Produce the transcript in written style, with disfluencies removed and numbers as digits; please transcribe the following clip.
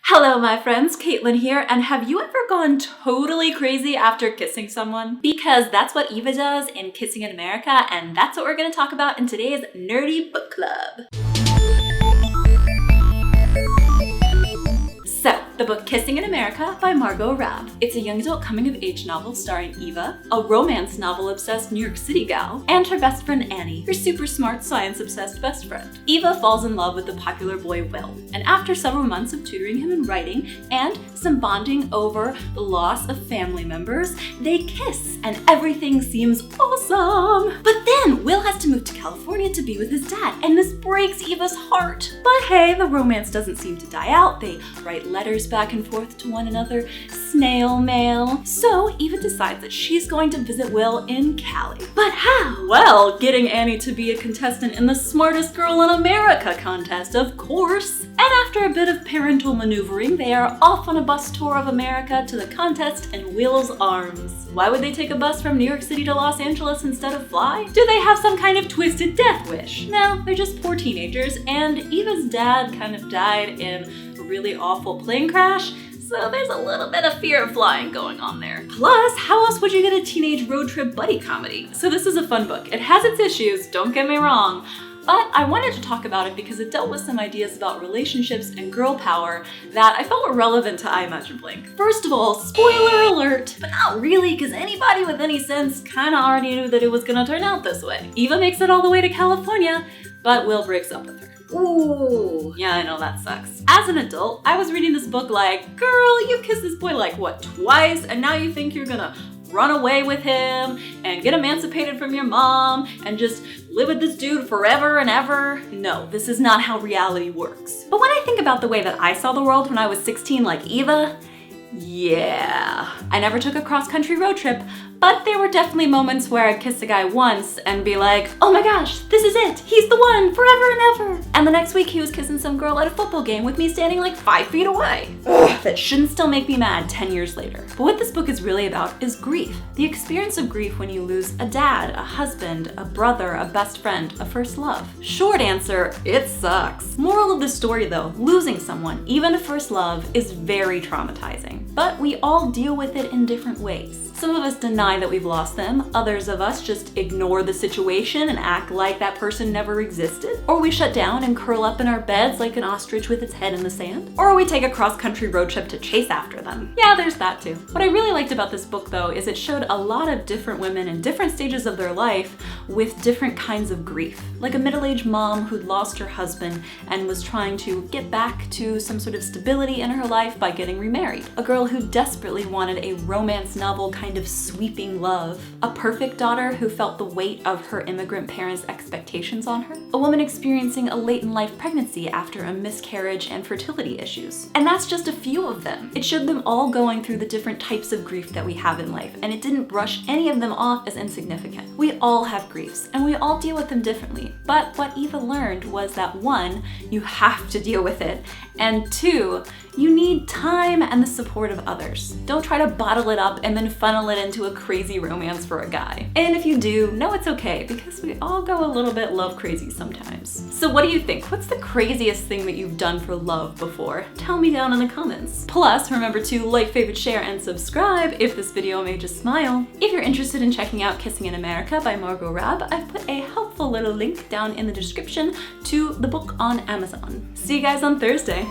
Hello my friends, Caitlin here, and have you ever gone totally crazy after kissing someone? Because that's what Eva does in Kissing in America, and that's what we're going to talk about in today's Nerdy Book Club. So, the book Kissing in America by Margo Rabb. It's a young adult coming-of-age novel starring Eva, a romance novel-obsessed New York City gal, and her best friend Annie, her super smart science-obsessed best friend. Eva falls in love with the popular boy Will, and after several months of tutoring him in writing and some bonding over the loss of family members, they kiss, and everything seems awesome. But then Will has to move to California to be with his dad, and this breaks Eva's heart. But hey, the romance doesn't seem to die out. They write letters back and forth to one another, snail mail. So Eva decides that she's going to visit Will in Cali. But how? Well, getting Annie to be a contestant in the Smartest Girl in America contest, of course. And after a bit of parental maneuvering, they are off on a bus tour of America to the contest in Will's arms. Why would they take a bus from New York City to Los Angeles instead of fly? Do they have some kind of twisted death wish? No, they're just poor teenagers, and Eva's dad kind of died in a really awful plane crash, so there's a little bit of fear of flying going on there. Plus, how else would you get a teenage road trip buddy comedy? So this is a fun book. It has its issues, don't get me wrong, but I wanted to talk about it because it dealt with some ideas about relationships and girl power that I felt were relevant to iIMAGINeblank. First of all, spoiler alert, but not really, because anybody with any sense kinda already knew that it was gonna turn out this way. Eva makes it all the way to California, but Will breaks up with her. Ooh, yeah, I know that sucks. As an adult, I was reading this book like, girl, you kissed this boy like, what, twice? And now you think you're gonna run away with him and get emancipated from your mom and just live with this dude forever and ever? No, this is not how reality works. But when I think about the way that I saw the world when I was 16 like Eva, yeah. I never took a cross-country road trip, but there were definitely moments where I'd kiss a guy once and be like, oh my gosh, this is it, he's the one, forever and ever. And the next week he was kissing some girl at a football game with me standing like 5 feet away. Ugh, that shouldn't still make me mad 10 years later. But what this book is really about is grief. The experience of grief when you lose a dad, a husband, a brother, a best friend, a first love. Short answer, it sucks. Moral of the story though, losing someone, even a first love, is very traumatizing. But we all deal with it in different ways. Some of us deny that we've lost them, others of us just ignore the situation and act like that person never existed. Or we shut down and curl up in our beds like an ostrich with its head in the sand. Or we take a cross-country road trip to chase after them. Yeah, there's that too. What I really liked about this book though is it showed a lot of different women in different stages of their life with different kinds of grief. Like a middle-aged mom who'd lost her husband and was trying to get back to some sort of stability in her life by getting remarried. A girl who desperately wanted a romance novel kind of sweeping love. A perfect daughter who felt the weight of her immigrant parents' expectations on her. A woman experiencing a late-in-life pregnancy after a miscarriage and fertility issues. And that's just a few of them. It showed them all going through the different types of grief that we have in life, and it didn't brush any of them off as insignificant. We all have griefs, and we all deal with them differently. But what Eva learned was that 1, you have to deal with it, and 2, you need time and the support of others. Don't try to bottle it up and then funnel it into a crazy romance for a guy. And if you do, know it's okay, because we all go a little bit love crazy sometimes. So what do you think? What's the craziest thing that you've done for love before? Tell me down in the comments. Plus, remember to like, favorite, share, and subscribe if this video made you smile. If you're interested in checking out Kissing in America by Margo Rabb, I've put a helpful little link down in the description to the book on Amazon. See you guys on Thursday.